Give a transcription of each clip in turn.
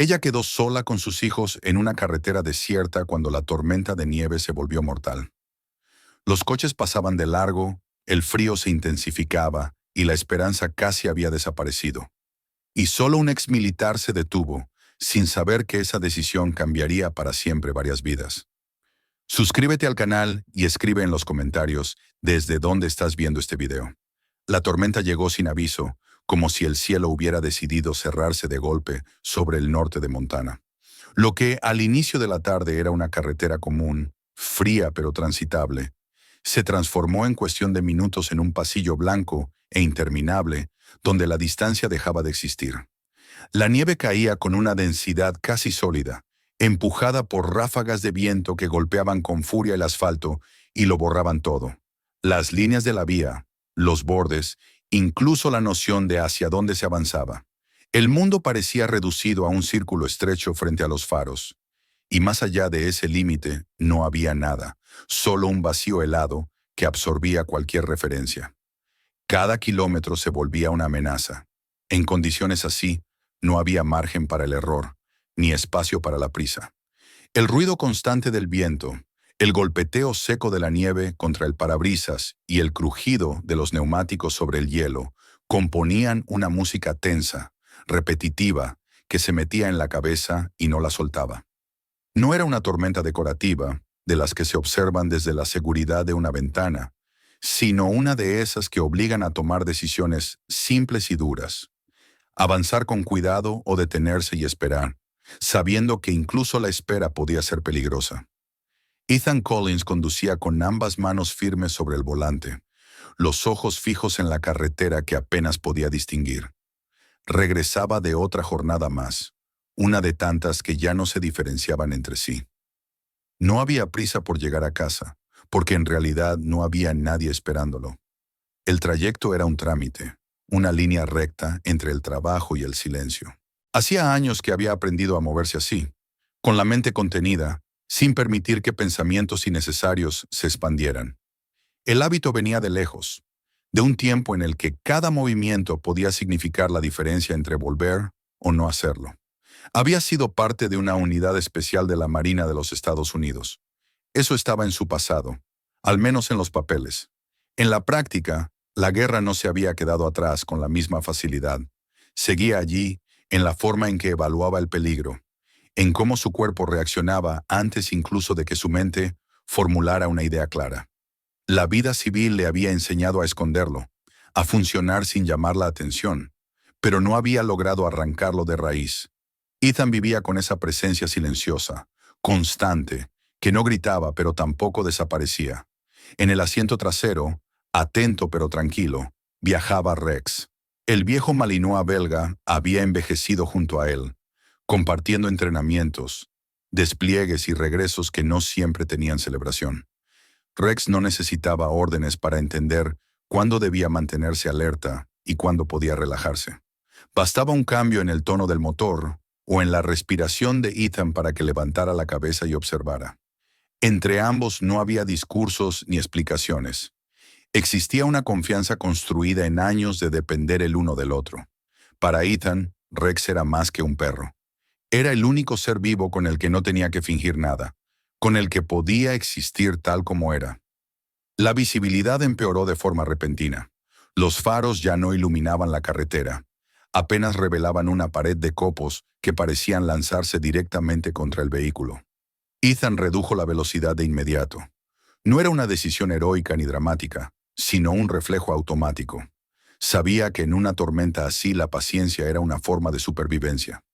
Ella quedó sola con sus hijos en una carretera desierta cuando la tormenta de nieve se volvió mortal. Los coches pasaban de largo, el frío se intensificaba y la esperanza casi había desaparecido. Y solo un exmilitar se detuvo, sin saber que esa decisión cambiaría para siempre varias vidas. Suscríbete al canal y escribe en los comentarios desde dónde estás viendo este video. La tormenta llegó sin aviso, como si el cielo hubiera decidido cerrarse de golpe sobre el norte de Montana. Lo que al inicio de la tarde era una carretera común, fría pero transitable, se transformó en cuestión de minutos en un pasillo blanco e interminable, donde la distancia dejaba de existir. La nieve caía con una densidad casi sólida, empujada por ráfagas de viento que golpeaban con furia el asfalto y lo borraban todo. Las líneas de la vía, los bordes, incluso la noción de hacia dónde se avanzaba. El mundo parecía reducido a un círculo estrecho frente a los faros. Y más allá de ese límite no había nada, solo un vacío helado que absorbía cualquier referencia. Cada kilómetro se volvía una amenaza. En condiciones así, no había margen para el error, ni espacio para la prisa. El ruido constante del viento, el golpeteo seco de la nieve contra el parabrisas y el crujido de los neumáticos sobre el hielo componían una música tensa, repetitiva, que se metía en la cabeza y no la soltaba. No era una tormenta decorativa, de las que se observan desde la seguridad de una ventana, sino una de esas que obligan a tomar decisiones simples y duras. Avanzar con cuidado o detenerse y esperar, sabiendo que incluso la espera podía ser peligrosa. Ethan Collins conducía con ambas manos firmes sobre el volante, los ojos fijos en la carretera que apenas podía distinguir. Regresaba de otra jornada más, una de tantas que ya no se diferenciaban entre sí. No había prisa por llegar a casa, porque en realidad no había nadie esperándolo. El trayecto era un trámite, una línea recta entre el trabajo y el silencio. Hacía años que había aprendido a moverse así, con la mente contenida, sin permitir que pensamientos innecesarios se expandieran. El hábito venía de lejos, de un tiempo en el que cada movimiento podía significar la diferencia entre volver o no hacerlo. Había sido parte de una unidad especial de la Marina de los Estados Unidos. Eso estaba en su pasado, al menos en los papeles. En la práctica, la guerra no se había quedado atrás con la misma facilidad. Seguía allí en la forma en que evaluaba el peligro, en cómo su cuerpo reaccionaba antes incluso de que su mente formulara una idea clara. La vida civil le había enseñado a esconderlo, a funcionar sin llamar la atención, pero no había logrado arrancarlo de raíz. Ethan vivía con esa presencia silenciosa, constante, que no gritaba pero tampoco desaparecía. En el asiento trasero, atento pero tranquilo, viajaba Rex. El viejo malinois belga había envejecido junto a él, compartiendo entrenamientos, despliegues y regresos que no siempre tenían celebración. Rex no necesitaba órdenes para entender cuándo debía mantenerse alerta y cuándo podía relajarse. Bastaba un cambio en el tono del motor o en la respiración de Ethan para que levantara la cabeza y observara. Entre ambos no había discursos ni explicaciones. Existía una confianza construida en años de depender el uno del otro. Para Ethan, Rex era más que un perro. Era el único ser vivo con el que no tenía que fingir nada, con el que podía existir tal como era. La visibilidad empeoró de forma repentina. Los faros ya no iluminaban la carretera. Apenas revelaban una pared de copos que parecían lanzarse directamente contra el vehículo. Ethan redujo la velocidad de inmediato. No era una decisión heroica ni dramática, sino un reflejo automático. Sabía que en una tormenta así la paciencia era una forma de supervivencia.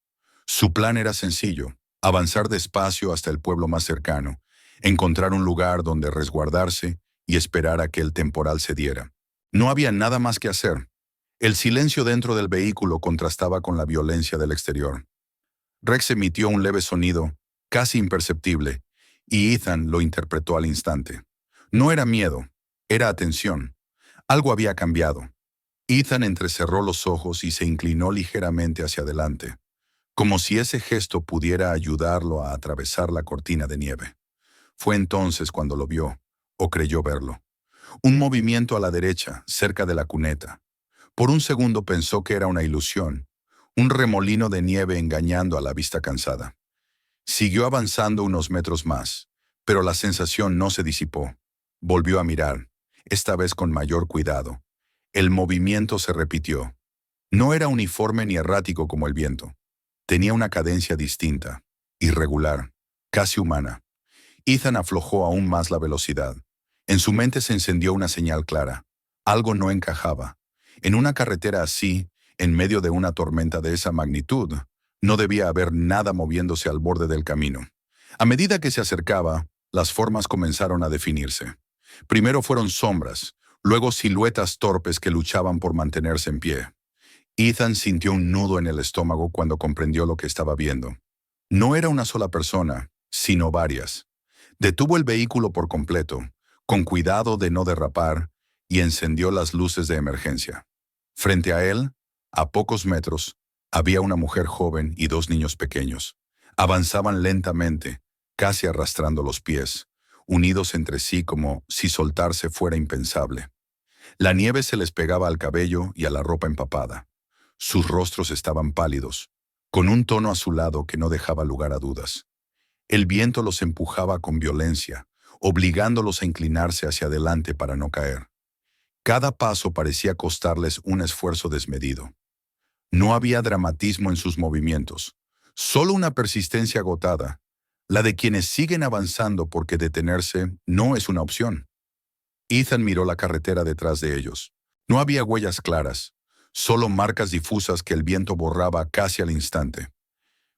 Su plan era sencillo: avanzar despacio hasta el pueblo más cercano, encontrar un lugar donde resguardarse y esperar a que el temporal cediera. No había nada más que hacer. El silencio dentro del vehículo contrastaba con la violencia del exterior. Rex emitió un leve sonido, casi imperceptible, y Ethan lo interpretó al instante. No era miedo, era atención. Algo había cambiado. Ethan entrecerró los ojos y se inclinó ligeramente hacia adelante, como si ese gesto pudiera ayudarlo a atravesar la cortina de nieve. Fue entonces cuando lo vio, o creyó verlo. Un movimiento a la derecha, cerca de la cuneta. Por un segundo pensó que era una ilusión, un remolino de nieve engañando a la vista cansada. Siguió avanzando unos metros más, pero la sensación no se disipó. Volvió a mirar, esta vez con mayor cuidado. El movimiento se repitió. No era uniforme ni errático como el viento. Tenía una cadencia distinta, irregular, casi humana. Ethan aflojó aún más la velocidad. En su mente se encendió una señal clara. Algo no encajaba. En una carretera así, en medio de una tormenta de esa magnitud, no debía haber nada moviéndose al borde del camino. A medida que se acercaba, las formas comenzaron a definirse. Primero fueron sombras, luego siluetas torpes que luchaban por mantenerse en pie. Ethan sintió un nudo en el estómago cuando comprendió lo que estaba viendo. No era una sola persona, sino varias. Detuvo el vehículo por completo, con cuidado de no derrapar, y encendió las luces de emergencia. Frente a él, a pocos metros, había una mujer joven y dos niños pequeños. Avanzaban lentamente, casi arrastrando los pies, unidos entre sí como si soltarse fuera impensable. La nieve se les pegaba al cabello y a la ropa empapada. Sus rostros estaban pálidos, con un tono azulado que no dejaba lugar a dudas. El viento los empujaba con violencia, obligándolos a inclinarse hacia adelante para no caer. Cada paso parecía costarles un esfuerzo desmedido. No había dramatismo en sus movimientos, solo una persistencia agotada, la de quienes siguen avanzando porque detenerse no es una opción. Ethan miró la carretera detrás de ellos. No había huellas claras, solo marcas difusas que el viento borraba casi al instante.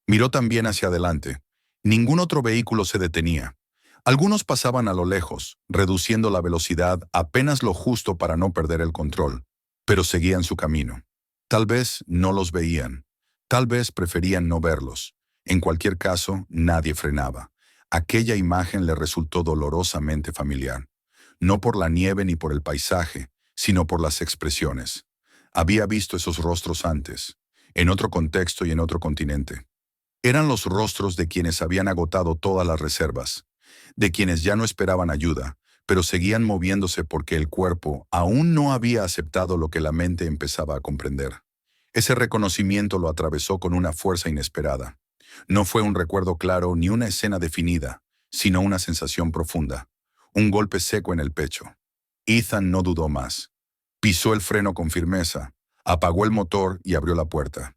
Miró también hacia adelante. Ningún otro vehículo se detenía. Algunos pasaban a lo lejos, reduciendo la velocidad apenas lo justo para no perder el control, pero seguían su camino. Tal vez no los veían, tal vez preferían no verlos. En cualquier caso, nadie frenaba. Aquella imagen le resultó dolorosamente familiar. No por la nieve ni por el paisaje, sino por las expresiones. Había visto esos rostros antes, en otro contexto y en otro continente. Eran los rostros de quienes habían agotado todas las reservas, de quienes ya no esperaban ayuda, pero seguían moviéndose porque el cuerpo aún no había aceptado lo que la mente empezaba a comprender. Ese reconocimiento lo atravesó con una fuerza inesperada. No fue un recuerdo claro ni una escena definida, sino una sensación profunda, un golpe seco en el pecho. Ethan no dudó más. Pisó el freno con firmeza, apagó el motor y abrió la puerta.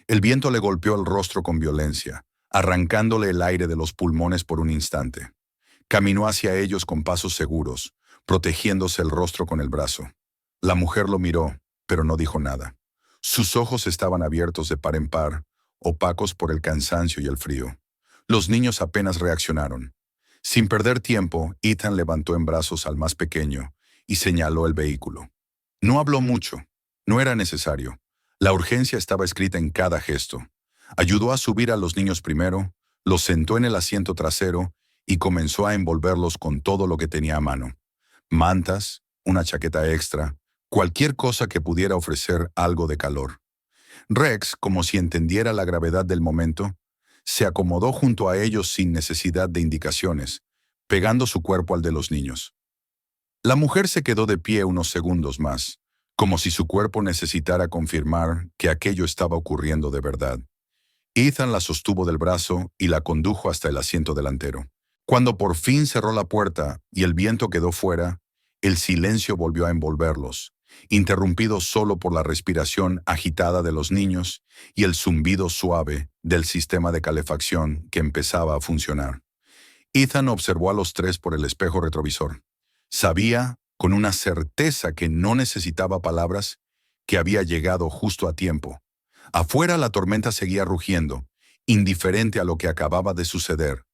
El viento le golpeó el rostro con violencia, arrancándole el aire de los pulmones por un instante. Caminó hacia ellos con pasos seguros, protegiéndose el rostro con el brazo. La mujer lo miró, pero no dijo nada. Sus ojos estaban abiertos de par en par, opacos por el cansancio y el frío. Los niños apenas reaccionaron. Sin perder tiempo, Ethan levantó en brazos al más pequeño y señaló el vehículo. No habló mucho. No era necesario. La urgencia estaba escrita en cada gesto. Ayudó a subir a los niños primero, los sentó en el asiento trasero y comenzó a envolverlos con todo lo que tenía a mano. Mantas, una chaqueta extra, cualquier cosa que pudiera ofrecer algo de calor. Rex, como si entendiera la gravedad del momento, se acomodó junto a ellos sin necesidad de indicaciones, pegando su cuerpo al de los niños. La mujer se quedó de pie unos segundos más, como si su cuerpo necesitara confirmar que aquello estaba ocurriendo de verdad. Ethan la sostuvo del brazo y la condujo hasta el asiento delantero. Cuando por fin cerró la puerta y el viento quedó fuera, el silencio volvió a envolverlos, interrumpido solo por la respiración agitada de los niños y el zumbido suave del sistema de calefacción que empezaba a funcionar. Ethan observó a los tres por el espejo retrovisor. Sabía, con una certeza que no necesitaba palabras, que había llegado justo a tiempo. Afuera la tormenta seguía rugiendo, indiferente a lo que acababa de suceder.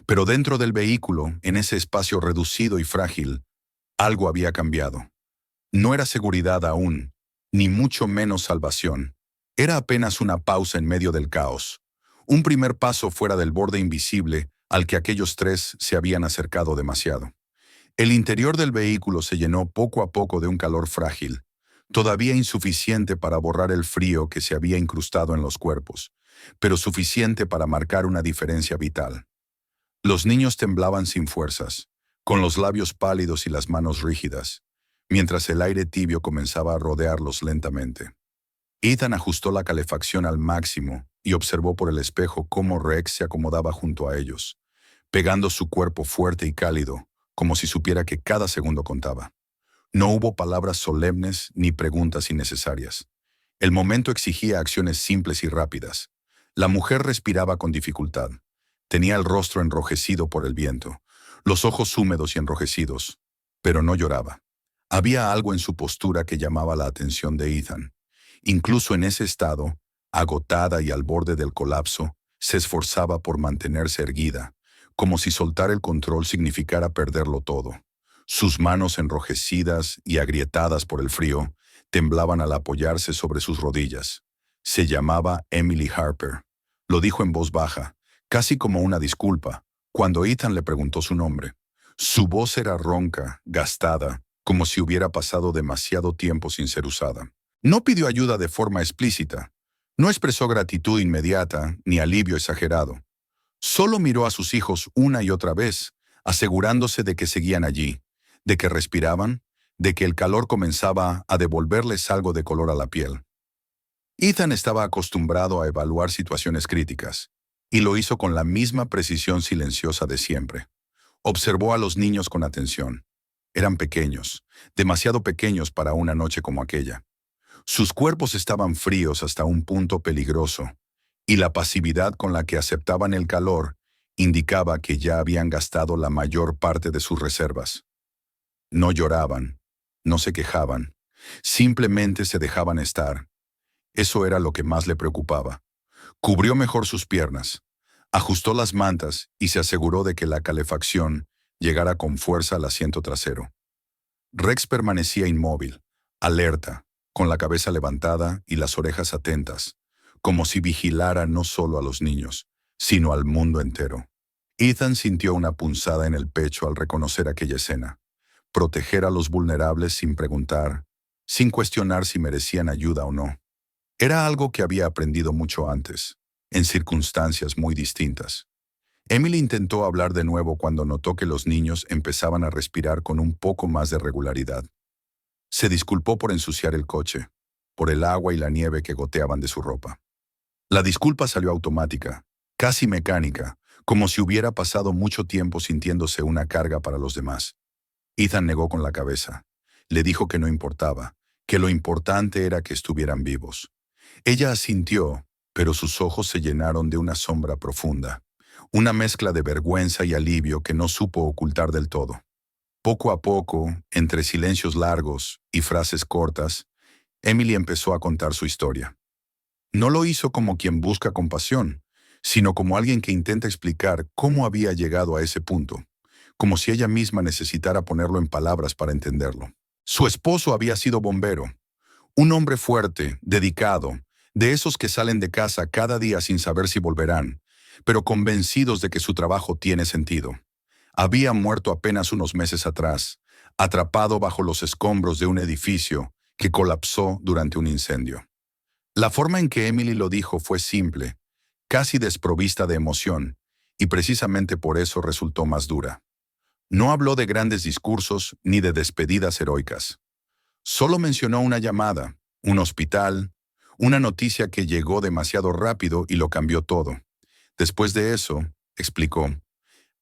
Pero dentro del vehículo, en ese espacio reducido y frágil, algo había cambiado. No era seguridad aún, ni mucho menos salvación. Era apenas una pausa en medio del caos. Un primer paso fuera del borde invisible al que aquellos tres se habían acercado demasiado. El interior del vehículo se llenó poco a poco de un calor frágil, todavía insuficiente para borrar el frío que se había incrustado en los cuerpos, pero suficiente para marcar una diferencia vital. Los niños temblaban sin fuerzas, con los labios pálidos y las manos rígidas, mientras el aire tibio comenzaba a rodearlos lentamente. Ethan ajustó la calefacción al máximo y observó por el espejo cómo Rex se acomodaba junto a ellos, pegando su cuerpo fuerte y cálido, como si supiera que cada segundo contaba. No hubo palabras solemnes ni preguntas innecesarias. El momento exigía acciones simples y rápidas. La mujer respiraba con dificultad. Tenía el rostro enrojecido por el viento, los ojos húmedos y enrojecidos, pero no lloraba. Había algo en su postura que llamaba la atención de Ethan. Incluso en ese estado, agotada y al borde del colapso, se esforzaba por mantenerse erguida, como si soltar el control significara perderlo todo. Sus manos enrojecidas y agrietadas por el frío temblaban al apoyarse sobre sus rodillas. Se llamaba Emily Harper. Lo dijo en voz baja, casi como una disculpa, cuando Ethan le preguntó su nombre. Su voz era ronca, gastada, como si hubiera pasado demasiado tiempo sin ser usada. No pidió ayuda de forma explícita. No expresó gratitud inmediata ni alivio exagerado. Solo miró a sus hijos una y otra vez, asegurándose de que seguían allí, de que respiraban, de que el calor comenzaba a devolverles algo de color a la piel. Ethan estaba acostumbrado a evaluar situaciones críticas, y lo hizo con la misma precisión silenciosa de siempre. Observó a los niños con atención. Eran pequeños, demasiado pequeños para una noche como aquella. Sus cuerpos estaban fríos hasta un punto peligroso, y la pasividad con la que aceptaban el calor indicaba que ya habían gastado la mayor parte de sus reservas. No lloraban, no se quejaban, simplemente se dejaban estar. Eso era lo que más le preocupaba. Cubrió mejor sus piernas, ajustó las mantas y se aseguró de que la calefacción llegara con fuerza al asiento trasero. Rex permanecía inmóvil, alerta, con la cabeza levantada y las orejas atentas, como si vigilara no solo a los niños, sino al mundo entero. Ethan sintió una punzada en el pecho al reconocer aquella escena. Proteger a los vulnerables sin preguntar, sin cuestionar si merecían ayuda o no. Era algo que había aprendido mucho antes, en circunstancias muy distintas. Emily intentó hablar de nuevo cuando notó que los niños empezaban a respirar con un poco más de regularidad. Se disculpó por ensuciar el coche, por el agua y la nieve que goteaban de su ropa. La disculpa salió automática, casi mecánica, como si hubiera pasado mucho tiempo sintiéndose una carga para los demás. Ethan negó con la cabeza. Le dijo que no importaba, que lo importante era que estuvieran vivos. Ella asintió, pero sus ojos se llenaron de una sombra profunda, una mezcla de vergüenza y alivio que no supo ocultar del todo. Poco a poco, entre silencios largos y frases cortas, Emily empezó a contar su historia. No lo hizo como quien busca compasión, sino como alguien que intenta explicar cómo había llegado a ese punto, como si ella misma necesitara ponerlo en palabras para entenderlo. Su esposo había sido bombero, un hombre fuerte, dedicado, de esos que salen de casa cada día sin saber si volverán, pero convencidos de que su trabajo tiene sentido. Había muerto apenas unos meses atrás, atrapado bajo los escombros de un edificio que colapsó durante un incendio. La forma en que Emily lo dijo fue simple, casi desprovista de emoción, y precisamente por eso resultó más dura. No habló de grandes discursos ni de despedidas heroicas. Solo mencionó una llamada, un hospital, una noticia que llegó demasiado rápido y lo cambió todo. Después de eso, explicó,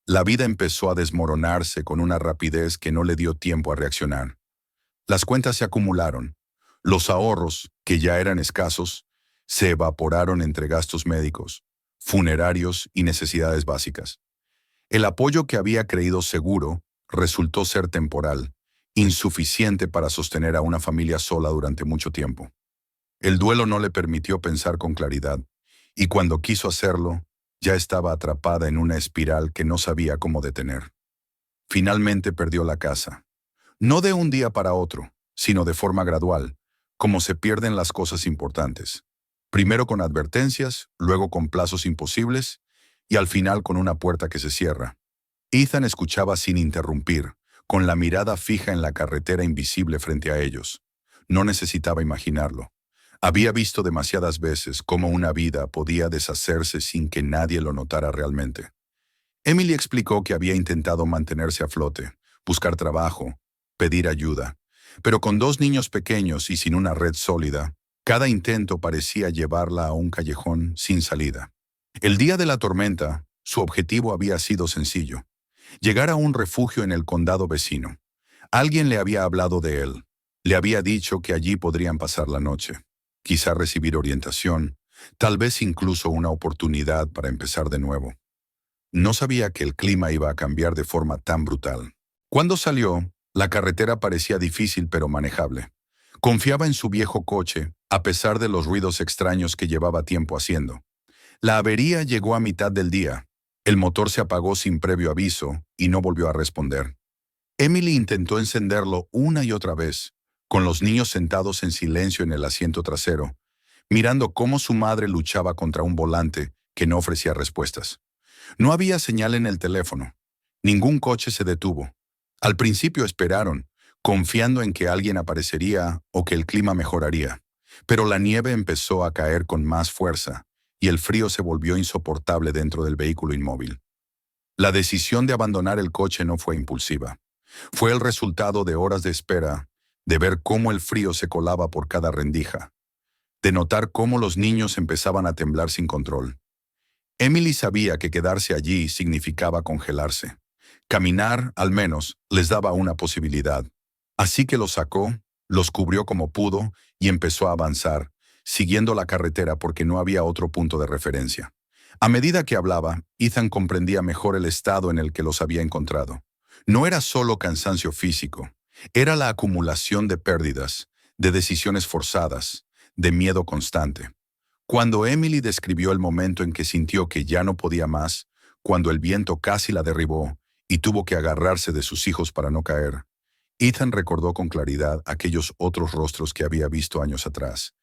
la vida empezó a desmoronarse con una rapidez que no le dio tiempo a reaccionar. Las cuentas se acumularon. Los ahorros, que ya eran escasos, se evaporaron entre gastos médicos, funerarios y necesidades básicas. El apoyo que había creído seguro resultó ser temporal, insuficiente para sostener a una familia sola durante mucho tiempo. El duelo no le permitió pensar con claridad, y cuando quiso hacerlo, ya estaba atrapada en una espiral que no sabía cómo detener. Finalmente perdió la casa. No de un día para otro, sino de forma gradual, como se pierden las cosas importantes. Primero con advertencias, luego con plazos imposibles, y al final con una puerta que se cierra. Ethan escuchaba sin interrumpir, con la mirada fija en la carretera invisible frente a ellos. No necesitaba imaginarlo. Había visto demasiadas veces cómo una vida podía deshacerse sin que nadie lo notara realmente. Emily explicó que había intentado mantenerse a flote, buscar trabajo, pedir ayuda, pero con 2 niños pequeños y sin una red sólida, Cada intento parecía llevarla a un callejón sin salida. El día de la tormenta, su objetivo había sido sencillo: llegar a un refugio en el condado vecino. Alguien le había hablado de él. Le había dicho que allí podrían pasar la noche, quizá recibir orientación, tal vez incluso una oportunidad para empezar de nuevo. No sabía que el clima iba a cambiar de forma tan brutal. Cuando salió, la carretera parecía difícil pero manejable. Confiaba en su viejo coche, a pesar de los ruidos extraños que llevaba tiempo haciendo. La avería llegó a mitad del día. El motor se apagó sin previo aviso y no volvió a responder. Emily intentó encenderlo una y otra vez, con los niños sentados en silencio en el asiento trasero, mirando cómo su madre luchaba contra un volante que no ofrecía respuestas. No había señal en el teléfono. Ningún coche se detuvo. Al principio esperaron, confiando en que alguien aparecería o que el clima mejoraría. Pero la nieve empezó a caer con más fuerza y el frío se volvió insoportable dentro del vehículo inmóvil. La decisión de abandonar el coche no fue impulsiva. Fue el resultado de horas de espera, de ver cómo el frío se colaba por cada rendija, de notar cómo los niños empezaban a temblar sin control. Emily sabía que quedarse allí significaba congelarse. Caminar, al menos, les daba una posibilidad. Así que los sacó, los cubrió como pudo y empezó a avanzar, siguiendo la carretera porque no había otro punto de referencia. A medida que hablaba, Ethan comprendía mejor el estado en el que los había encontrado. No era solo cansancio físico, era la acumulación de pérdidas, de decisiones forzadas, de miedo constante. Cuando Emily describió el momento en que sintió que ya no podía más, cuando el viento casi la derribó y tuvo que agarrarse de sus hijos para no caer, Ethan recordó con claridad aquellos otros rostros que había visto años atrás,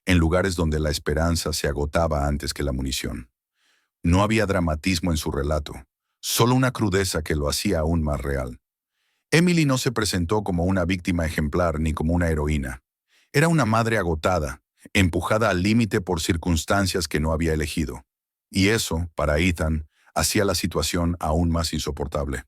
en lugares donde la esperanza se agotaba antes que la munición. No había dramatismo en su relato, solo una crudeza que lo hacía aún más real. Emily no se presentó como una víctima ejemplar ni como una heroína. Era una madre agotada, empujada al límite por circunstancias que no había elegido. Y eso, para Ethan, hacía la situación aún más insoportable.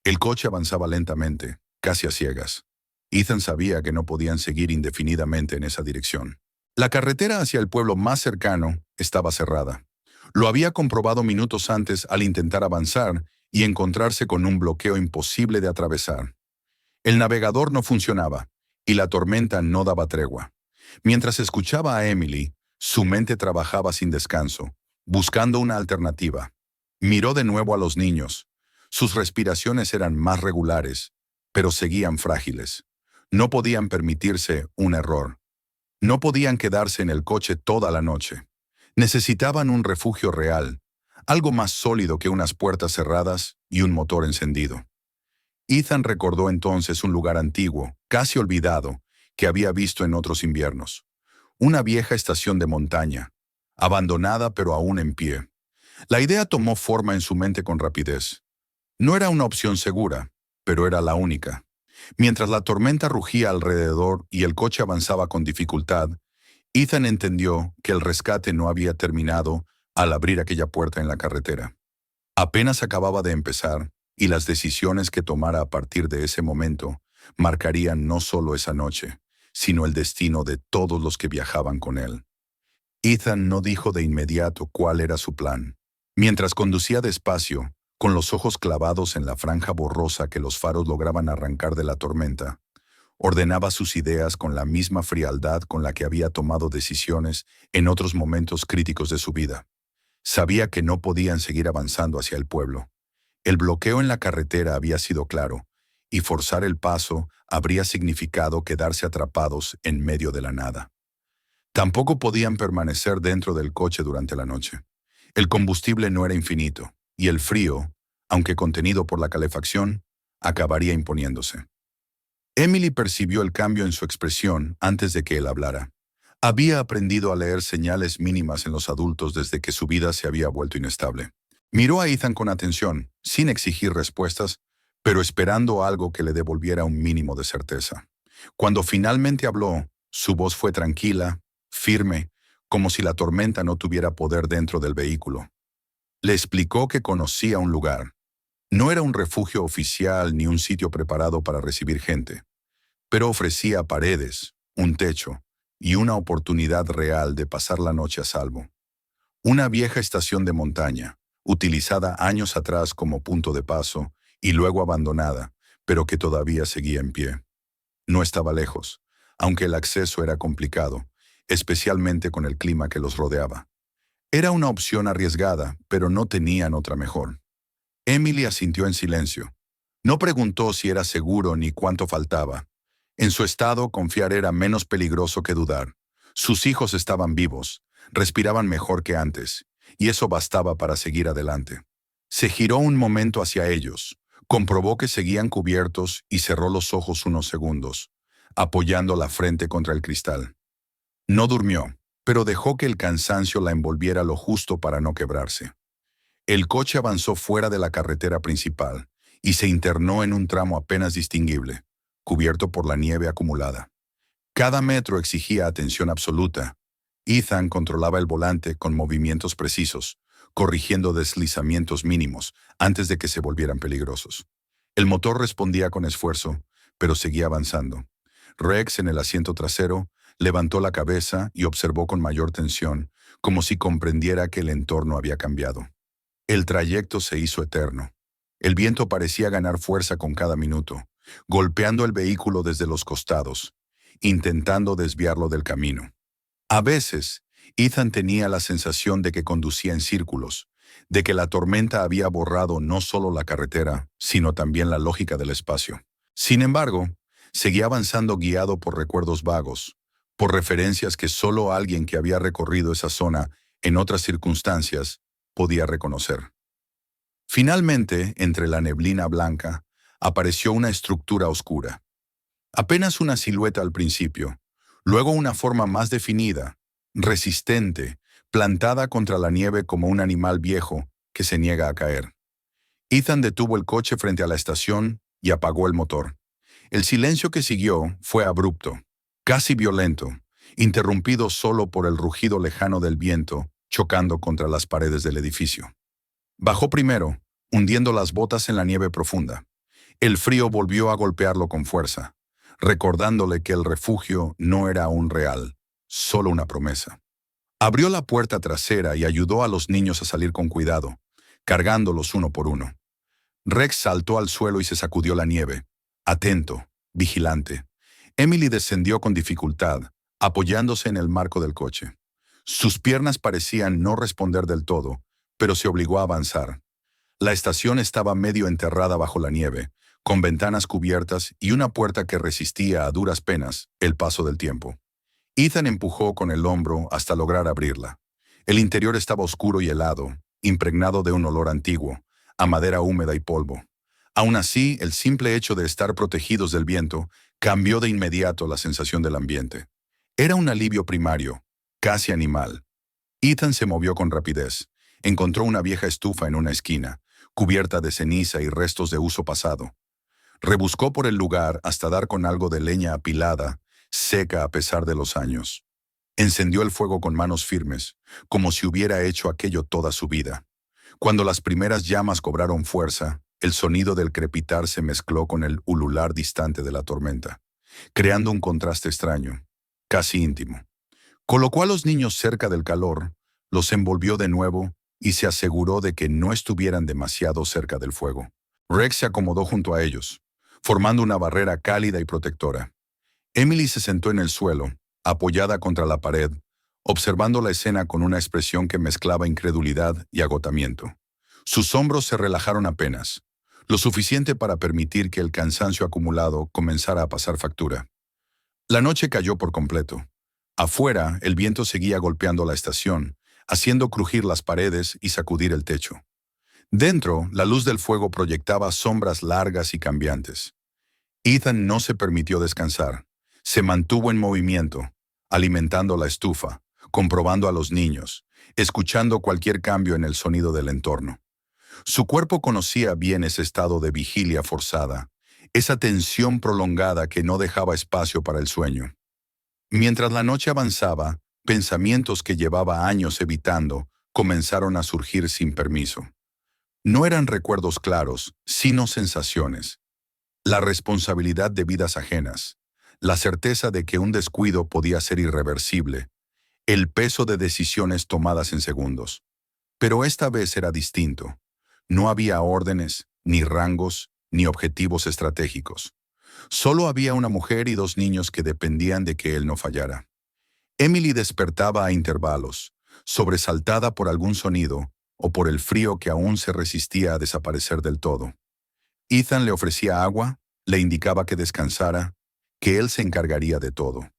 El coche avanzaba lentamente, casi a ciegas. Ethan sabía que no podían seguir indefinidamente en esa dirección. La carretera hacia el pueblo más cercano estaba cerrada. Lo había comprobado minutos antes al intentar avanzar y encontrarse con un bloqueo imposible de atravesar. El navegador no funcionaba y la tormenta no daba tregua. Mientras escuchaba a Emily, su mente trabajaba sin descanso, buscando una alternativa. Miró de nuevo a los niños. Sus respiraciones eran más regulares, pero seguían frágiles. No podían permitirse un error. No podían quedarse en el coche toda la noche. Necesitaban un refugio real, algo más sólido que unas puertas cerradas y un motor encendido. Ethan recordó entonces un lugar antiguo, casi olvidado, que había visto en otros inviernos. Una vieja estación de montaña, abandonada pero aún en pie. La idea tomó forma en su mente con rapidez. No era una opción segura, pero era la única. Mientras la tormenta rugía alrededor y el coche avanzaba con dificultad, Ethan entendió que el rescate no había terminado al abrir aquella puerta en la carretera. Apenas acababa de empezar, y las decisiones que tomara a partir de ese momento marcarían no solo esa noche, sino el destino de todos los que viajaban con él. Ethan no dijo de inmediato cuál era su plan. Mientras conducía despacio, con los ojos clavados en la franja borrosa que los faros lograban arrancar de la tormenta, ordenaba sus ideas con la misma frialdad con la que había tomado decisiones en otros momentos críticos de su vida. Sabía que no podían seguir avanzando hacia el pueblo. El bloqueo en la carretera había sido claro, y forzar el paso habría significado quedarse atrapados en medio de la nada. Tampoco podían permanecer dentro del coche durante la noche. El combustible no era infinito, y el frío, aunque contenido por la calefacción, acabaría imponiéndose. Emily percibió el cambio en su expresión antes de que él hablara. Había aprendido a leer señales mínimas en los adultos desde que su vida se había vuelto inestable. Miró a Ethan con atención, sin exigir respuestas, pero esperando algo que le devolviera un mínimo de certeza. Cuando finalmente habló, su voz fue tranquila, firme, como si la tormenta no tuviera poder dentro del vehículo. Le explicó que conocía un lugar. No era un refugio oficial ni un sitio preparado para recibir gente, pero ofrecía paredes, un techo y una oportunidad real de pasar la noche a salvo. Una vieja estación de montaña, utilizada años atrás como punto de paso y luego abandonada, pero que todavía seguía en pie. No estaba lejos, aunque el acceso era complicado, especialmente con el clima que los rodeaba. Era una opción arriesgada, pero no tenían otra mejor. Emily asintió en silencio. No preguntó si era seguro ni cuánto faltaba. En su estado, confiar era menos peligroso que dudar. Sus hijos estaban vivos, respiraban mejor que antes, y eso bastaba para seguir adelante. Se giró un momento hacia ellos, comprobó que seguían cubiertos y cerró los ojos unos segundos, apoyando la frente contra el cristal. No durmió, pero dejó que el cansancio la envolviera lo justo para no quebrarse. El coche avanzó fuera de la carretera principal y se internó en un tramo apenas distinguible, cubierto por la nieve acumulada. Cada metro exigía atención absoluta. Ethan controlaba el volante con movimientos precisos, corrigiendo deslizamientos mínimos antes de que se volvieran peligrosos. El motor respondía con esfuerzo, pero seguía avanzando. Rex, en el asiento trasero, levantó la cabeza y observó con mayor tensión, como si comprendiera que el entorno había cambiado. El trayecto se hizo eterno. El viento parecía ganar fuerza con cada minuto, golpeando el vehículo desde los costados, intentando desviarlo del camino. A veces, Ethan tenía la sensación de que conducía en círculos, de que la tormenta había borrado no solo la carretera, sino también la lógica del espacio. Sin embargo, seguía avanzando guiado por recuerdos vagos, por referencias que solo alguien que había recorrido esa zona en otras circunstancias podía reconocer. Finalmente, entre la neblina blanca, apareció una estructura oscura. Apenas una silueta al principio, luego una forma más definida, resistente, plantada contra la nieve como un animal viejo que se niega a caer. Ethan detuvo el coche frente a la estación y apagó el motor. El silencio que siguió fue abrupto, casi violento, interrumpido solo por el rugido lejano del viento chocando contra las paredes del edificio. Bajó primero, hundiendo las botas en la nieve profunda. El frío volvió a golpearlo con fuerza, recordándole que el refugio no era aún real, solo una promesa. Abrió la puerta trasera y ayudó a los niños a salir con cuidado, cargándolos uno por uno. Rex saltó al suelo y se sacudió la nieve, atento, vigilante. Emily descendió con dificultad, apoyándose en el marco del coche. Sus piernas parecían no responder del todo, pero se obligó a avanzar. La estación estaba medio enterrada bajo la nieve, con ventanas cubiertas y una puerta que resistía a duras penas el paso del tiempo. Ethan empujó con el hombro hasta lograr abrirla. El interior estaba oscuro y helado, impregnado de un olor antiguo, a madera húmeda y polvo. Aún así, el simple hecho de estar protegidos del viento cambió de inmediato la sensación del ambiente. Era un alivio primario, casi animal. Ethan se movió con rapidez. Encontró una vieja estufa en una esquina, cubierta de ceniza y restos de uso pasado. Rebuscó por el lugar hasta dar con algo de leña apilada, seca a pesar de los años. Encendió el fuego con manos firmes, como si hubiera hecho aquello toda su vida. Cuando las primeras llamas cobraron fuerza, el sonido del crepitar se mezcló con el ulular distante de la tormenta, creando un contraste extraño, casi íntimo. Colocó a los niños cerca del calor, los envolvió de nuevo y se aseguró de que no estuvieran demasiado cerca del fuego. Rex se acomodó junto a ellos, formando una barrera cálida y protectora. Emily se sentó en el suelo, apoyada contra la pared, observando la escena con una expresión que mezclaba incredulidad y agotamiento. Sus hombros se relajaron apenas, lo suficiente para permitir que el cansancio acumulado comenzara a pasar factura. La noche cayó por completo. Afuera, el viento seguía golpeando la estación, haciendo crujir las paredes y sacudir el techo. Dentro, la luz del fuego proyectaba sombras largas y cambiantes. Ethan no se permitió descansar. Se mantuvo en movimiento, alimentando la estufa, comprobando a los niños, escuchando cualquier cambio en el sonido del entorno. Su cuerpo conocía bien ese estado de vigilia forzada, esa tensión prolongada que no dejaba espacio para el sueño. Mientras la noche avanzaba, pensamientos que llevaba años evitando comenzaron a surgir sin permiso. No eran recuerdos claros, sino sensaciones. La responsabilidad de vidas ajenas, la certeza de que un descuido podía ser irreversible, el peso de decisiones tomadas en segundos. Pero esta vez era distinto. No había órdenes, ni rangos, ni objetivos estratégicos. Solo había una mujer y dos niños que dependían de que él no fallara. Emily despertaba a intervalos, sobresaltada por algún sonido o por el frío que aún se resistía a desaparecer del todo. Ethan le ofrecía agua, le indicaba que descansara, que él se encargaría de todo.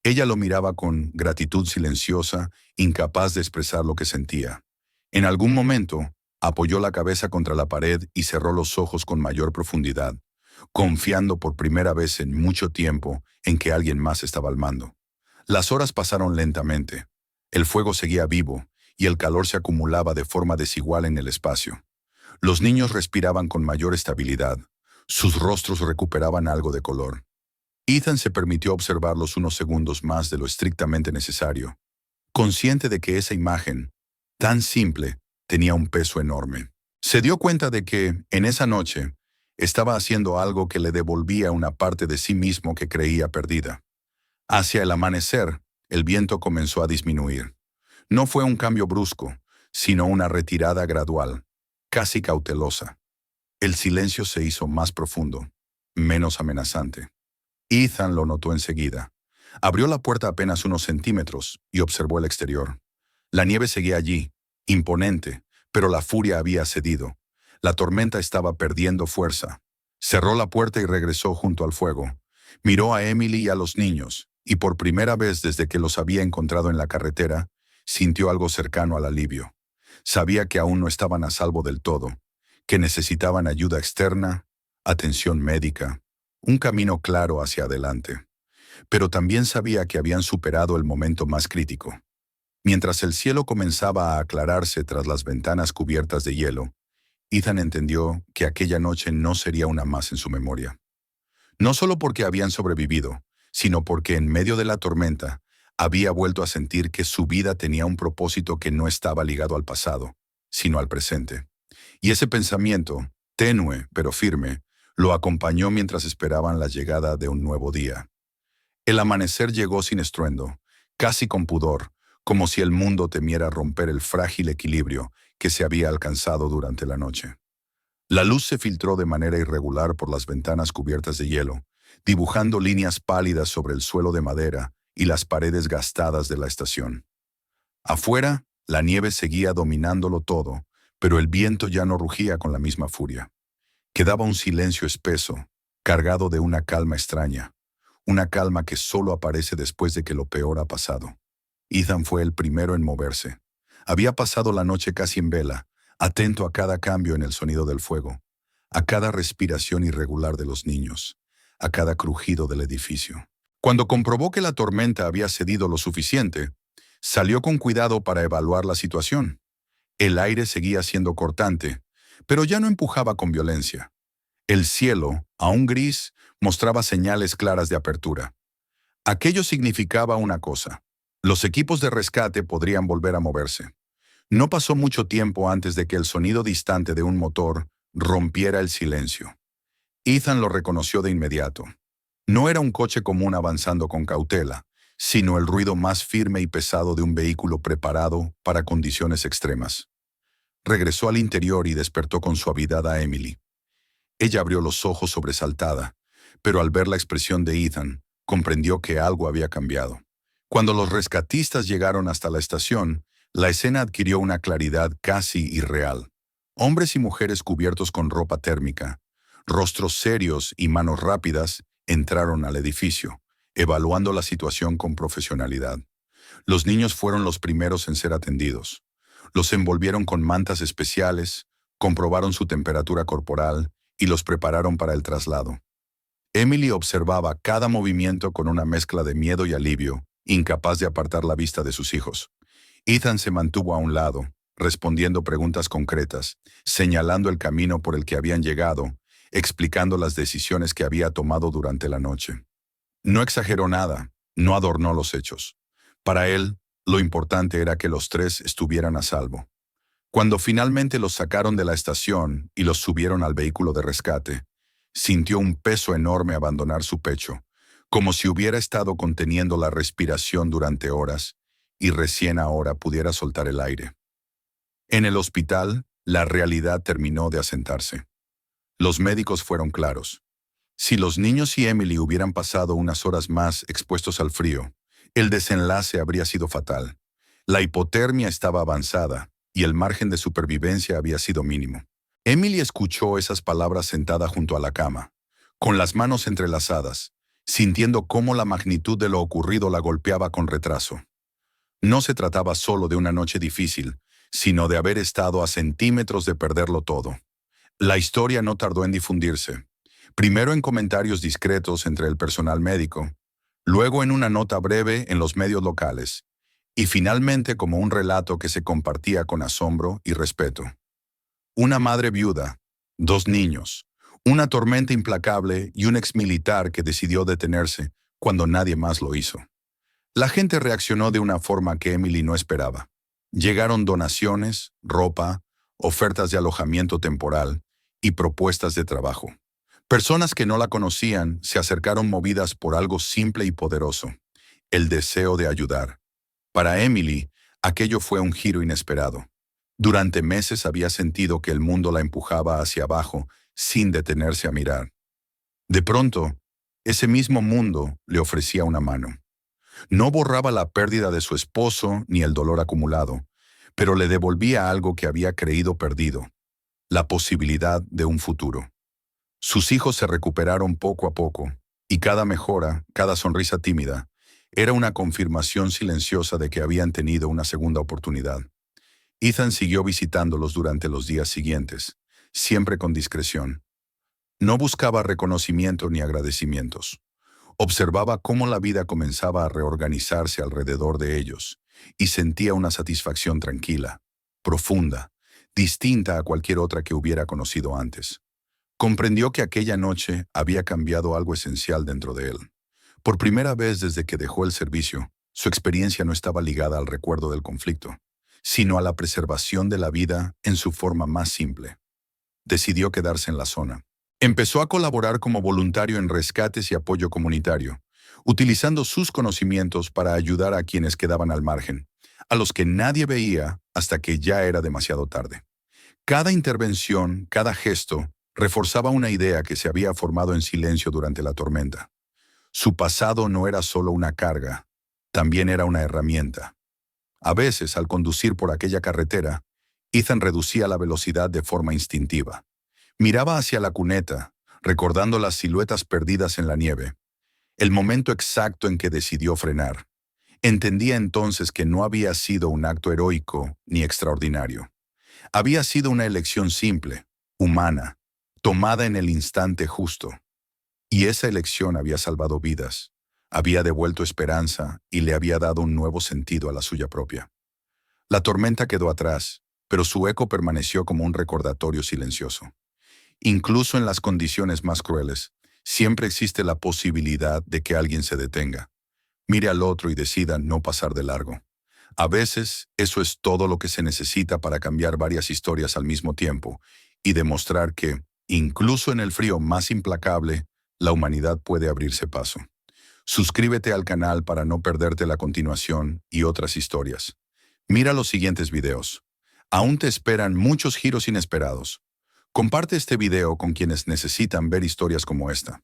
Ella lo miraba con gratitud silenciosa, incapaz de expresar lo que sentía. En algún momento, apoyó la cabeza contra la pared y cerró los ojos con mayor profundidad, confiando por primera vez en mucho tiempo en que alguien más estaba al mando. Las horas pasaron lentamente. El fuego seguía vivo y el calor se acumulaba de forma desigual en el espacio. Los niños respiraban con mayor estabilidad. Sus rostros recuperaban algo de color. Ethan se permitió observarlos unos segundos más de lo estrictamente necesario, consciente de que esa imagen, tan simple, tenía un peso enorme. Se dio cuenta de que, en esa noche, estaba haciendo algo que le devolvía una parte de sí mismo que creía perdida. Hacia el amanecer, el viento comenzó a disminuir. No fue un cambio brusco, sino una retirada gradual, casi cautelosa. El silencio se hizo más profundo, menos amenazante. Ethan lo notó enseguida. Abrió la puerta apenas unos centímetros y observó el exterior. La nieve seguía allí, imponente, pero la furia había cedido. La tormenta estaba perdiendo fuerza. Cerró la puerta y regresó junto al fuego. Miró a Emily y a los niños, y por primera vez desde que los había encontrado en la carretera, sintió algo cercano al alivio. Sabía que aún no estaban a salvo del todo, que necesitaban ayuda externa, atención médica, un camino claro hacia adelante. Pero también sabía que habían superado el momento más crítico. Mientras el cielo comenzaba a aclararse tras las ventanas cubiertas de hielo, Ethan entendió que aquella noche no sería una más en su memoria. No solo porque habían sobrevivido, sino porque en medio de la tormenta había vuelto a sentir que su vida tenía un propósito que no estaba ligado al pasado, sino al presente. Y ese pensamiento, tenue pero firme, lo acompañó mientras esperaban la llegada de un nuevo día. El amanecer llegó sin estruendo, casi con pudor, como si el mundo temiera romper el frágil equilibrio que se había alcanzado durante la noche. La luz se filtró de manera irregular por las ventanas cubiertas de hielo, dibujando líneas pálidas sobre el suelo de madera y las paredes gastadas de la estación. Afuera, la nieve seguía dominándolo todo, pero el viento ya no rugía con la misma furia. Quedaba un silencio espeso, cargado de una calma extraña, una calma que solo aparece después de que lo peor ha pasado. Ethan fue el primero en moverse. Había pasado la noche casi en vela, atento a cada cambio en el sonido del fuego, a cada respiración irregular de los niños, a cada crujido del edificio. Cuando comprobó que la tormenta había cedido lo suficiente, salió con cuidado para evaluar la situación. El aire seguía siendo cortante, pero ya no empujaba con violencia. El cielo, aún gris, mostraba señales claras de apertura. Aquello significaba una cosa: los equipos de rescate podrían volver a moverse. No pasó mucho tiempo antes de que el sonido distante de un motor rompiera el silencio. Ethan lo reconoció de inmediato. No era un coche común avanzando con cautela, sino el ruido más firme y pesado de un vehículo preparado para condiciones extremas. Regresó al interior y despertó con suavidad a Emily. Ella abrió los ojos sobresaltada, pero al ver la expresión de Ethan, comprendió que algo había cambiado. Cuando los rescatistas llegaron hasta la estación, la escena adquirió una claridad casi irreal. Hombres y mujeres cubiertos con ropa térmica, rostros serios y manos rápidas, entraron al edificio, evaluando la situación con profesionalidad. Los niños fueron los primeros en ser atendidos. Los envolvieron con mantas especiales, comprobaron su temperatura corporal y los prepararon para el traslado. Emily observaba cada movimiento con una mezcla de miedo y alivio, incapaz de apartar la vista de sus hijos. Ethan se mantuvo a un lado, respondiendo preguntas concretas, señalando el camino por el que habían llegado, explicando las decisiones que había tomado durante la noche. No exageró nada, no adornó los hechos. Para él, lo importante era que los tres estuvieran a salvo. Cuando finalmente los sacaron de la estación y los subieron al vehículo de rescate, sintió un peso enorme abandonar su pecho, como si hubiera estado conteniendo la respiración durante horas y recién ahora pudiera soltar el aire. En el hospital, la realidad terminó de asentarse. Los médicos fueron claros. Si los niños y Emily hubieran pasado unas horas más expuestos al frío, el desenlace habría sido fatal. La hipotermia estaba avanzada y el margen de supervivencia había sido mínimo. Emily escuchó esas palabras sentada junto a la cama, con las manos entrelazadas, sintiendo cómo la magnitud de lo ocurrido la golpeaba con retraso. No se trataba solo de una noche difícil, sino de haber estado a centímetros de perderlo todo. La historia no tardó en difundirse, primero en comentarios discretos entre el personal médico, luego en una nota breve en los medios locales, y finalmente como un relato que se compartía con asombro y respeto. Una madre viuda, 2 niños, una tormenta implacable y un exmilitar que decidió detenerse cuando nadie más lo hizo. La gente reaccionó de una forma que Emily no esperaba. Llegaron donaciones, ropa, ofertas de alojamiento temporal y propuestas de trabajo. Personas que no la conocían se acercaron movidas por algo simple y poderoso, el deseo de ayudar. Para Emily, aquello fue un giro inesperado. Durante meses había sentido que el mundo la empujaba hacia abajo sin detenerse a mirar. De pronto, ese mismo mundo le ofrecía una mano. No borraba la pérdida de su esposo ni el dolor acumulado, pero le devolvía algo que había creído perdido, la posibilidad de un futuro. Sus hijos se recuperaron poco a poco, y cada mejora, cada sonrisa tímida, era una confirmación silenciosa de que habían tenido una segunda oportunidad. Ethan siguió visitándolos durante los días siguientes, siempre con discreción. No buscaba reconocimiento ni agradecimientos. Observaba cómo la vida comenzaba a reorganizarse alrededor de ellos, y sentía una satisfacción tranquila, profunda, distinta a cualquier otra que hubiera conocido antes. Comprendió que aquella noche había cambiado algo esencial dentro de él. Por primera vez desde que dejó el servicio, su experiencia no estaba ligada al recuerdo del conflicto, sino a la preservación de la vida en su forma más simple. Decidió quedarse en la zona. Empezó a colaborar como voluntario en rescates y apoyo comunitario, utilizando sus conocimientos para ayudar a quienes quedaban al margen, a los que nadie veía hasta que ya era demasiado tarde. Cada intervención, cada gesto, reforzaba una idea que se había formado en silencio durante la tormenta. Su pasado no era solo una carga, también era una herramienta. A veces, al conducir por aquella carretera, Ethan reducía la velocidad de forma instintiva. Miraba hacia la cuneta, recordando las siluetas perdidas en la nieve, el momento exacto en que decidió frenar. Entendía entonces que no había sido un acto heroico ni extraordinario. Había sido una elección simple, humana, tomada en el instante justo. Y esa elección había salvado vidas, había devuelto esperanza y le había dado un nuevo sentido a la suya propia. La tormenta quedó atrás, pero su eco permaneció como un recordatorio silencioso. Incluso en las condiciones más crueles, siempre existe la posibilidad de que alguien se detenga, mire al otro y decida no pasar de largo. A veces, eso es todo lo que se necesita para cambiar varias historias al mismo tiempo y demostrar que, incluso en el frío más implacable, la humanidad puede abrirse paso. Suscríbete al canal para no perderte la continuación y otras historias. Mira los siguientes videos. Aún te esperan muchos giros inesperados. Comparte este video con quienes necesitan ver historias como esta.